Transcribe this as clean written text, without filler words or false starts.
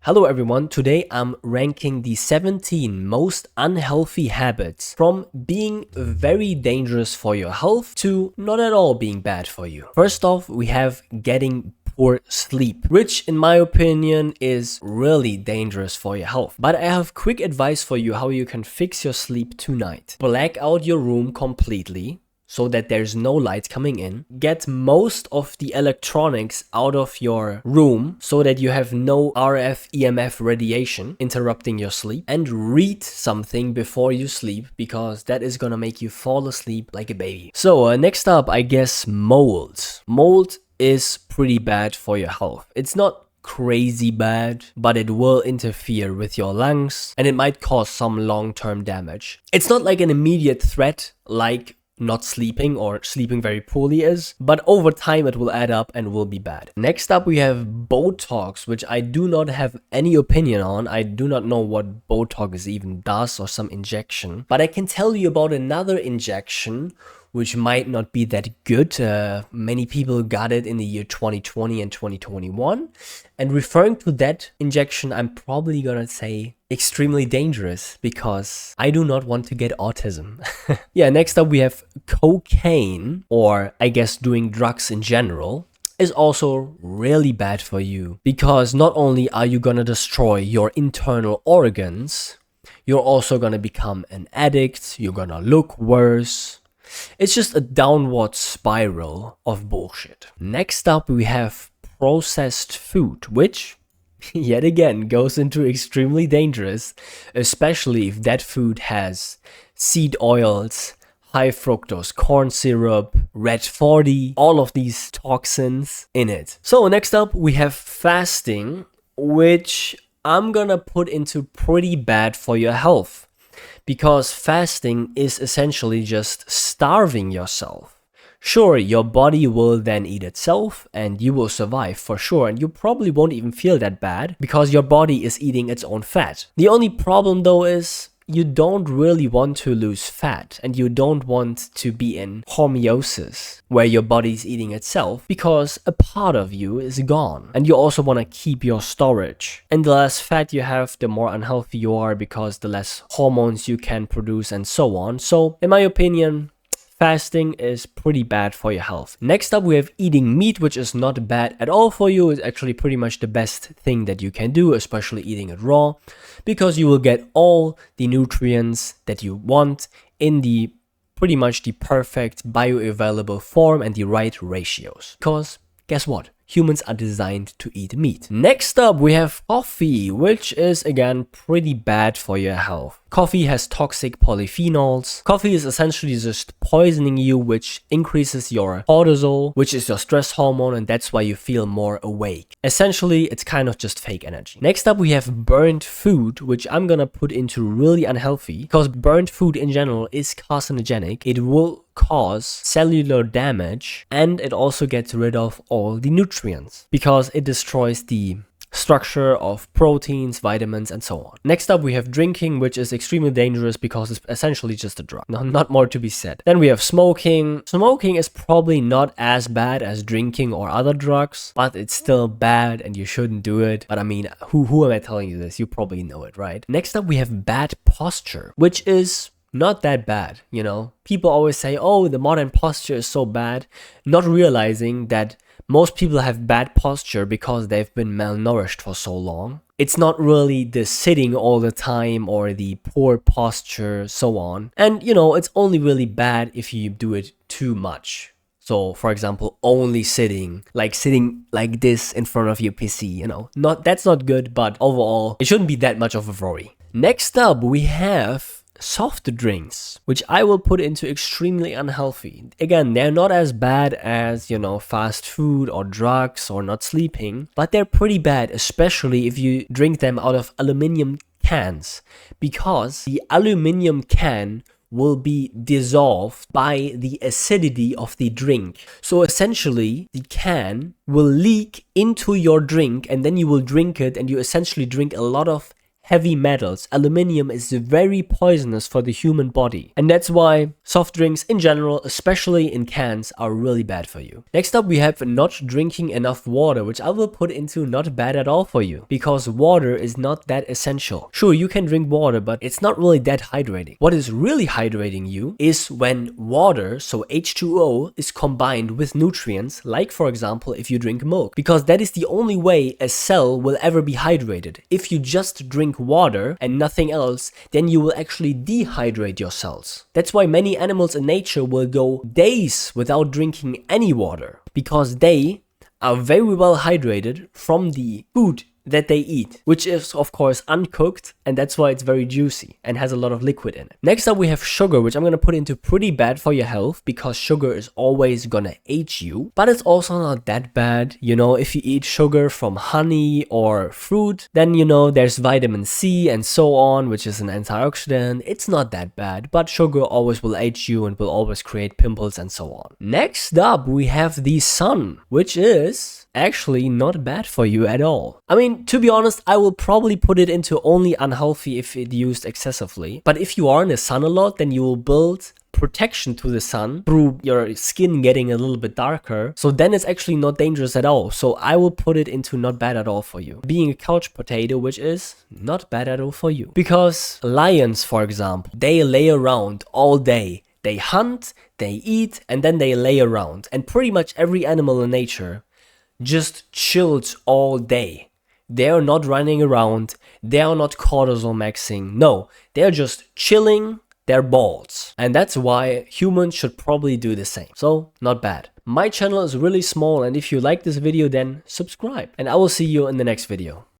Hello everyone, today I'm ranking the 17 most unhealthy habits from being very dangerous for your health to not at all being bad for you. First off, we have getting poor sleep, which in my opinion is really dangerous for your health. But I have quick advice for you how you can fix your sleep tonight. Black out your room completely, so that there's no light coming in. Get most of the electronics out of your room so that you have no RF EMF radiation interrupting your sleep. And read something before you sleep, because that is gonna make you fall asleep like a baby. So next up, I guess mold. Mold is pretty bad for your health. It's not crazy bad, but it will interfere with your lungs and it might cause some long-term damage. It's not like an immediate threat like not sleeping or sleeping very poorly is, but over time it will add up and will be bad. Next up we have Botox, which I do not have any opinion on. I do not know what Botox even does or some injection, but I can tell you about another injection which might not be that good. Many people got it in the year 2020 and 2021. And referring to that injection, I'm probably gonna say extremely dangerous because I do not want to get autism. Yeah, next up we have cocaine, or I guess doing drugs in general, is also really bad for you because not only are you gonna destroy your internal organs, you're also gonna become an addict, you're gonna look worse. It's just a downward spiral of bullshit. Next up, we have processed food, which yet again goes into extremely dangerous, especially if that food has seed oils, high fructose corn syrup, red 40, all of these toxins in it. So next up, we have fasting, which I'm gonna put into pretty bad for your health. Because fasting is essentially just starving yourself. Sure, your body will then eat itself and you will survive for sure, and you probably won't even feel that bad because your body is eating its own fat. The only problem though is you don't really want to lose fat and you don't want to be in homeostasis where your body's eating itself because a part of you is gone, and you also want to keep your storage. And the less fat you have, the more unhealthy you are because the less hormones you can produce and so on. So in my opinion, fasting is pretty bad for your health. Next up, we have eating meat, which is not bad at all for you. It's actually pretty much the best thing that you can do, especially eating it raw, because you will get all the nutrients that you want in the pretty much the perfect bioavailable form and the right ratios. Because guess what? Humans are designed to eat meat. Next up, we have coffee, which is again pretty bad for your health. Coffee has toxic polyphenols. Coffee is essentially just poisoning you, which increases your cortisol, which is your stress hormone, and that's why you feel more awake. Essentially, it's kind of just fake energy. Next up, we have burnt food, which I'm gonna put into really unhealthy because burnt food in general is carcinogenic. It will cause cellular damage and it also gets rid of all the nutrients because it destroys the structure of proteins, vitamins, and so on. Next up, we have drinking, which is extremely dangerous because it's essentially just a drug. No, not more to be said. Then we have smoking. Smoking is probably not as bad as drinking or other drugs, but it's still bad and you shouldn't do it. But I mean, who am I telling you this? You probably know it, right? Next up, we have bad posture, which is not that bad, you know? People always say, oh, the modern posture is so bad, not realizing that most people have bad posture because they've been malnourished for so long. It's not really the sitting all the time or the poor posture, so on. And, you know, it's only really bad if you do it too much. So, for example, only sitting like this in front of your PC, you know. That's not good, but overall, it shouldn't be that much of a worry. Next up, we have soft drinks, which I will put into extremely unhealthy. Again, they're not as bad as, you know, fast food or drugs or not sleeping, but they're pretty bad, especially if you drink them out of aluminum cans, because the aluminum can will be dissolved by the acidity of the drink. So essentially, the can will leak into your drink and then you will drink it and you essentially drink a lot of heavy metals. Aluminium is very poisonous for the human body. And that's why soft drinks in general, especially in cans, are really bad for you. Next up, we have not drinking enough water, which I will put into not bad at all for you, because water is not that essential. Sure, you can drink water, but it's not really that hydrating. What is really hydrating you is when water, so H2O, is combined with nutrients, like for example if you drink milk, because that is the only way a cell will ever be hydrated. If you just drink water and nothing else, then you will actually dehydrate your cells. That's why many animals in nature will go days without drinking any water, because they are very well hydrated from the food that they eat, which is of course uncooked, and that's why it's very juicy and has a lot of liquid in it. Next up, we have sugar, which I'm gonna put into pretty bad for your health, because sugar is always gonna age you, but it's also not that bad. You know, if you eat sugar from honey or fruit, then you know there's vitamin C and so on, which is an antioxidant. It's not that bad, but sugar always will age you and will always create pimples and so on. Next up, we have the sun, which is actually not bad for you at all. I mean, to be honest, I will probably put it into only unhealthy if it used excessively. But if you are in the sun a lot, then you will build protection to the sun through your skin getting a little bit darker. So then it's actually not dangerous at all. So I will put it into not bad at all for you. Being a couch potato, which is not bad at all for you. Because lions, for example, they lay around all day. They hunt, they eat, and then they lay around. And pretty much every animal in nature just chills all day. They are not running around, they are not cortisol maxing. No, they're just chilling their balls. And that's why humans should probably do the same. So, not bad. My channel is really small, and if you like this video, then subscribe. And I will see you in the next video.